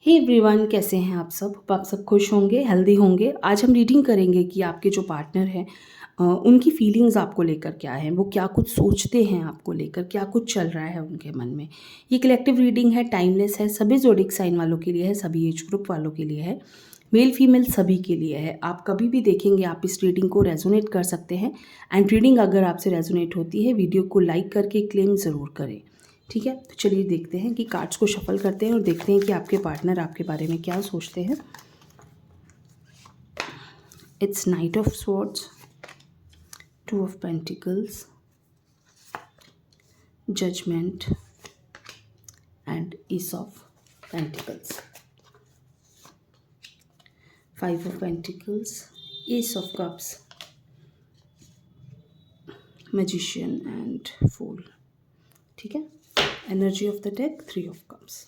Hey everyone, कैसे हैं आप सब? आप सब खुश होंगे, हेल्दी होंगे। आज हम रीडिंग करेंगे कि आपके जो पार्टनर हैं उनकी फीलिंग्स आपको लेकर क्या है, वो क्या कुछ सोचते हैं आपको लेकर, क्या कुछ चल रहा है उनके मन में। ये कलेक्टिव रीडिंग है, टाइमलेस है, सभी ज़ोडिक साइन वालों के लिए है, सभी एज ग्रुप वालों के लिए है, मेल फीमेल सभी के लिए है। आप कभी भी देखेंगे आप इस रीडिंग को रेजोनेट कर सकते हैं। एंड रीडिंग अगर आपसे रेजोनेट होती है, वीडियो को लाइक करके क्लेम ज़रूर करें। ठीक है, तो चलिए देखते हैं कि कार्ड्स को शफल करते हैं और देखते हैं कि आपके पार्टनर आपके बारे में क्या सोचते हैं। It's knight of swords, two of pentacles, judgement and ace of pentacles, five of pentacles, ace of cups, magician and fool. ठीक है, energy of the deck, three of cups.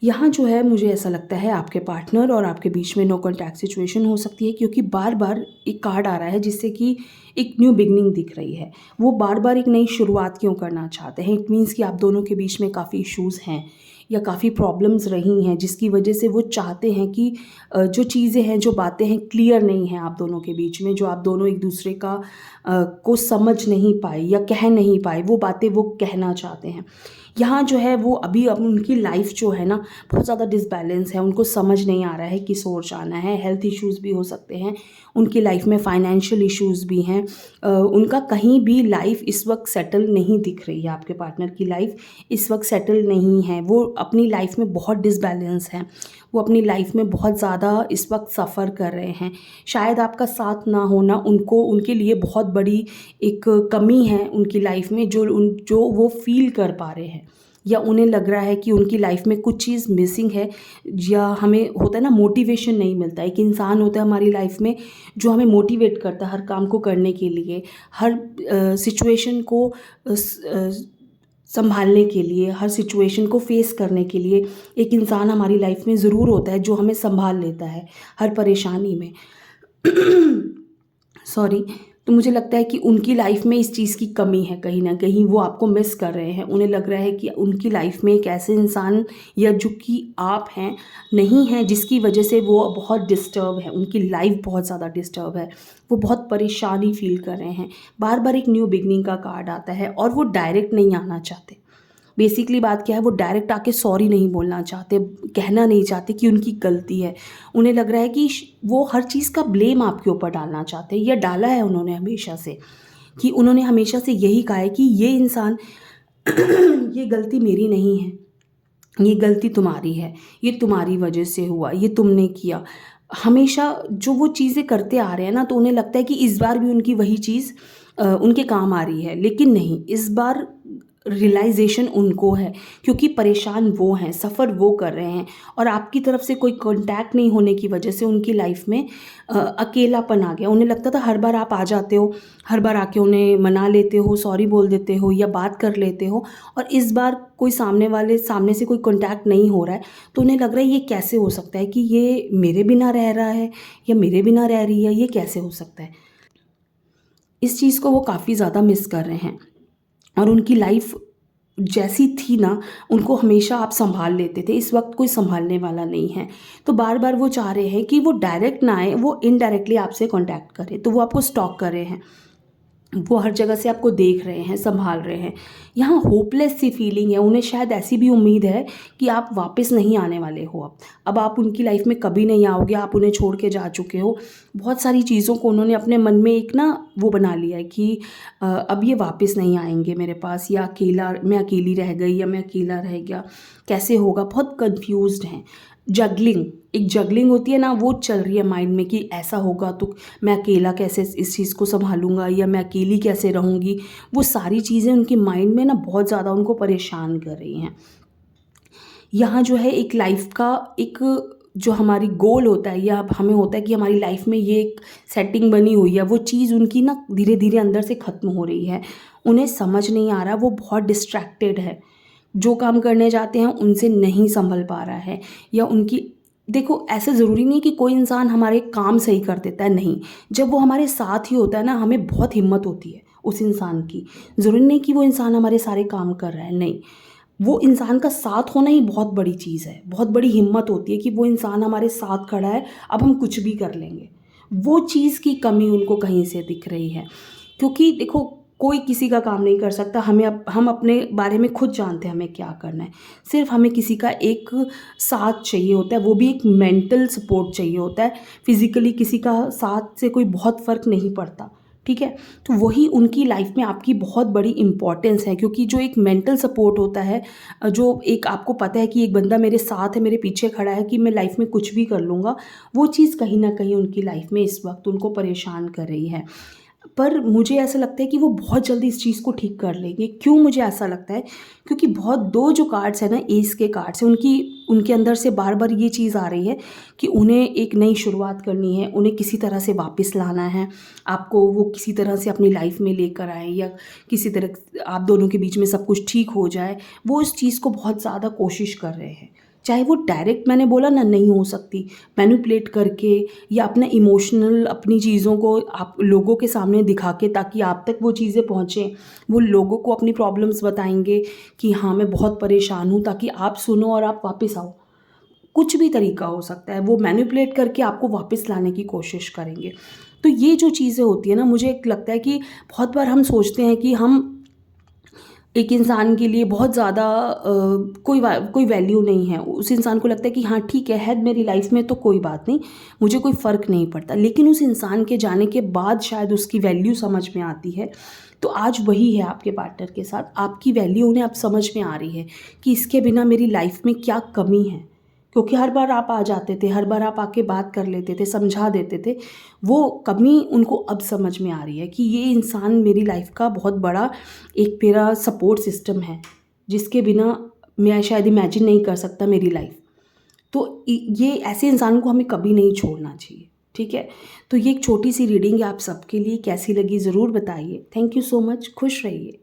यहाँ जो है मुझे ऐसा लगता है आपके पार्टनर और आपके बीच में नो कॉन्टैक्ट सिचुएशन हो सकती है, क्योंकि बार बार एक कार्ड आ रहा है जिससे कि एक न्यू बिगनिंग दिख रही है। वो बार बार एक नई शुरुआत क्यों करना चाहते हैं? इट मीन्स कि आप दोनों के बीच में काफ़ी इश्यूज़ हैं या काफ़ी प्रॉब्लम्स रही हैं, जिसकी वजह से वो चाहते हैं कि जो चीज़ें हैं, जो बातें हैं, क्लियर नहीं हैं आप दोनों के बीच में, जो आप दोनों एक दूसरे का को समझ नहीं पाए या कह नहीं पाए, वो बातें वो कहना चाहते हैं। यहाँ जो है वो अभी अब उनकी लाइफ जो है ना बहुत ज़्यादा डिसबैलेंस है, उनको समझ नहीं आ रहा है किस ओर जाना है। हेल्थ इश्यूज़ भी हो सकते हैं उनकी लाइफ में, फाइनेंशियल इश्यूज़ भी हैं। उनका कहीं भी लाइफ इस वक्त सेटल नहीं दिख रही है। आपके पार्टनर की लाइफ इस वक्त सेटल नहीं है। वो अपनी लाइफ में बहुत डिसबैलेंस है, वो अपनी लाइफ में बहुत ज़्यादा इस वक्त सफ़र कर रहे हैं। शायद आपका साथ ना होना उनको, उनके लिए बहुत बड़ी एक कमी है उनकी लाइफ में, जो वो फील कर पा रहे हैं, या उन्हें लग रहा है कि उनकी लाइफ में कुछ चीज़ मिसिंग है। या हमें होता है ना, मोटिवेशन नहीं मिलता। एक इंसान होता है हमारी लाइफ में जो हमें मोटिवेट करता है हर काम को करने के लिए, हर सिचुएशन को संभालने के लिए, हर सिचुएशन को फेस करने के लिए एक इंसान हमारी लाइफ में ज़रूर होता है जो हमें संभाल लेता है हर परेशानी में। सॉरी। तो मुझे लगता है कि उनकी लाइफ में इस चीज़ की कमी है, कहीं ना कहीं वो आपको मिस कर रहे हैं। उन्हें लग रहा है कि उनकी लाइफ में एक ऐसे इंसान या जो कि आप हैं नहीं हैं, जिसकी वजह से वो बहुत डिस्टर्ब है, उनकी लाइफ बहुत ज़्यादा डिस्टर्ब है, वो बहुत परेशानी फील कर रहे हैं। बार बार एक न्यू बिगनिंग का कार्ड आता है और वो डायरेक्ट नहीं आना चाहते। बेसिकली बात क्या है, वो डायरेक्ट आके सॉरी नहीं बोलना चाहते, कहना नहीं चाहते कि उनकी गलती है। उन्हें लग रहा है कि वो हर चीज़ का ब्लेम आपके ऊपर डालना चाहते हैं, या डाला है उन्होंने हमेशा से, कि उन्होंने हमेशा से यही कहा है कि ये इंसान ये गलती मेरी नहीं है, ये गलती तुम्हारी है, ये तुम्हारी वजह से हुआ, ये तुमने किया। हमेशा जो वो चीज़ें करते आ रहे हैं ना, तो उन्हें लगता है कि इस बार भी उनकी वही चीज़ उनके काम आ रही है। लेकिन नहीं, इस बार रियलाइजेशन उनको है, क्योंकि परेशान वो हैं, सफ़र वो कर रहे हैं, और आपकी तरफ से कोई कांटेक्ट नहीं होने की वजह से उनकी लाइफ में अकेलापन आ गया। उन्हें लगता था हर बार आप आ जाते हो, हर बार आके उन्हें मना लेते हो, सॉरी बोल देते हो या बात कर लेते हो, और इस बार कोई सामने से कोई कांटेक्ट नहीं हो रहा है। तो उन्हें लग रहा है ये कैसे हो सकता है कि ये मेरे बिना रह रहा है या मेरे बिना रह रही है, ये कैसे हो सकता है। इस चीज़ को वो काफ़ी ज़्यादा मिस कर रहे हैं। और उनकी लाइफ जैसी थी ना, उनको हमेशा आप संभाल लेते थे, इस वक्त कोई संभालने वाला नहीं है। तो बार बार वो चाह रहे हैं कि वो डायरेक्ट ना आए, वो इनडायरेक्टली आपसे कांटेक्ट करें। तो वो आपको स्टॉक कर रहे हैं, वो हर जगह से आपको देख रहे हैं, संभाल रहे हैं। यहाँ होपलेस सी फीलिंग है। उन्हें शायद ऐसी भी उम्मीद है कि आप वापस नहीं आने वाले हो। अब आप उनकी लाइफ में कभी नहीं आओगे, आप उन्हें छोड़ के जा चुके हो। बहुत सारी चीज़ों को उन्होंने अपने मन में एक ना वो बना लिया है कि अब ये वापस नहीं आएंगे मेरे पास, या मैं अकेली रह गई, या मैं अकेला रह गया, कैसे होगा। बहुत कंफ्यूज्ड हैं। एक जगलिंग होती है ना, वो चल रही है माइंड में कि ऐसा होगा तो मैं अकेला कैसे इस चीज़ को संभालूंगा, या मैं अकेली कैसे रहूँगी। वो सारी चीज़ें उनके माइंड में ना बहुत ज़्यादा उनको परेशान कर रही हैं। यहाँ जो है एक लाइफ का एक जो हमारी गोल होता है, या हमें होता है कि हमारी लाइफ में ये एक सेटिंग बनी हुई है, वो चीज़ उनकी ना धीरे धीरे अंदर से ख़त्म हो रही है। उन्हें समझ नहीं आ रहा, वो बहुत डिस्ट्रैक्टेड है। जो काम करने जाते हैं उनसे नहीं संभल पा रहा है, या उनकी, देखो ऐसा ज़रूरी नहीं कि कोई इंसान हमारे काम सही कर देता है, नहीं। जब वो हमारे साथ ही होता है ना, हमें बहुत हिम्मत होती है उस इंसान की। ज़रूरी नहीं कि वो इंसान हमारे सारे काम कर रहा है, नहीं। वो इंसान का साथ होना ही बहुत बड़ी चीज़ है, बहुत बड़ी हिम्मत होती है कि वो इंसान हमारे साथ खड़ा है, अब हम कुछ भी कर लेंगे। वो चीज़ की कमी उनको कहीं से दिख रही है। क्योंकि देखो, कोई किसी का काम नहीं कर सकता, हम अपने बारे में खुद जानते हैं हमें क्या करना है। सिर्फ़ हमें किसी का एक साथ चाहिए होता है, वो भी एक मेंटल सपोर्ट चाहिए होता है। फ़िज़िकली किसी का साथ से कोई बहुत फ़र्क नहीं पड़ता, ठीक है? तो वही उनकी लाइफ़ में आपकी बहुत बड़ी इम्पोर्टेंस है, क्योंकि जो एक मेंटल सपोर्ट होता है, जो एक आपको पता है कि एक बंदा मेरे साथ है, मेरे पीछे खड़ा है कि मैं लाइफ़ में कुछ भी कर लूँगा, वो चीज़ कहीं न कहीं उनकी लाइफ़ में इस वक़्त उनको परेशान कर रही है। पर मुझे ऐसा लगता है कि वो बहुत जल्दी इस चीज़ को ठीक कर लेंगे। क्यों मुझे ऐसा लगता है? क्योंकि बहुत 2 जो कार्ड्स हैं ना, एस के कार्ड्स हैं, उनके अंदर से बार-बार ये चीज़ आ रही है कि उन्हें एक नई शुरुआत करनी है, उन्हें किसी तरह से वापस लाना है। आपको वो किसी तरह से अपनी लाइफ़ में लेकर आएँ, या किसी तरह आप दोनों के बीच में सब कुछ ठीक हो जाए। वो इस चीज़ को बहुत ज़्यादा कोशिश कर रहे हैं। चाहे वो डायरेक्ट, मैंने बोला ना, नहीं हो सकती, मैनिपुलेट करके या अपना इमोशनल अपनी चीज़ों को आप लोगों के सामने दिखा के, ताकि आप तक वो चीज़ें पहुँचें। वो लोगों को अपनी प्रॉब्लम्स बताएँगे कि हाँ, मैं बहुत परेशान हूँ, ताकि आप सुनो और आप वापस आओ। कुछ भी तरीका हो सकता है, वो मैनिपुलेट करके आपको वापस लाने की कोशिश करेंगे। तो ये जो चीज़ें होती हैं ना, मुझे एक लगता है कि बहुत बार हम सोचते हैं कि हम एक इंसान के लिए बहुत ज़्यादा कोई वैल्यू नहीं है। उस इंसान को लगता है कि हाँ ठीक है मेरी लाइफ़ में तो कोई बात नहीं, मुझे कोई फ़र्क नहीं पड़ता। लेकिन उस इंसान के जाने के बाद शायद उसकी वैल्यू समझ में आती है। तो आज वही है आपके पार्टनर के साथ, आपकी वैल्यू उन्हें अब समझ में आ रही है कि इसके बिना मेरी लाइफ़ में क्या कमी है। क्योंकि हर बार आप आ जाते थे, हर बार आप आके बात कर लेते थे, समझा देते थे। वो कमी उनको अब समझ में आ रही है कि ये इंसान मेरी लाइफ़ का बहुत बड़ा एक मेरा सपोर्ट सिस्टम है, जिसके बिना मैं शायद इमेजिन नहीं कर सकता मेरी लाइफ़। तो ये ऐसे इंसान को हमें कभी नहीं छोड़ना चाहिए, ठीक है? तो ये एक छोटी-सी रीडिंग है आप सबके लिए, कैसी लगी ज़रूर बताइए। थैंक यू सो मच, खुश रहिए।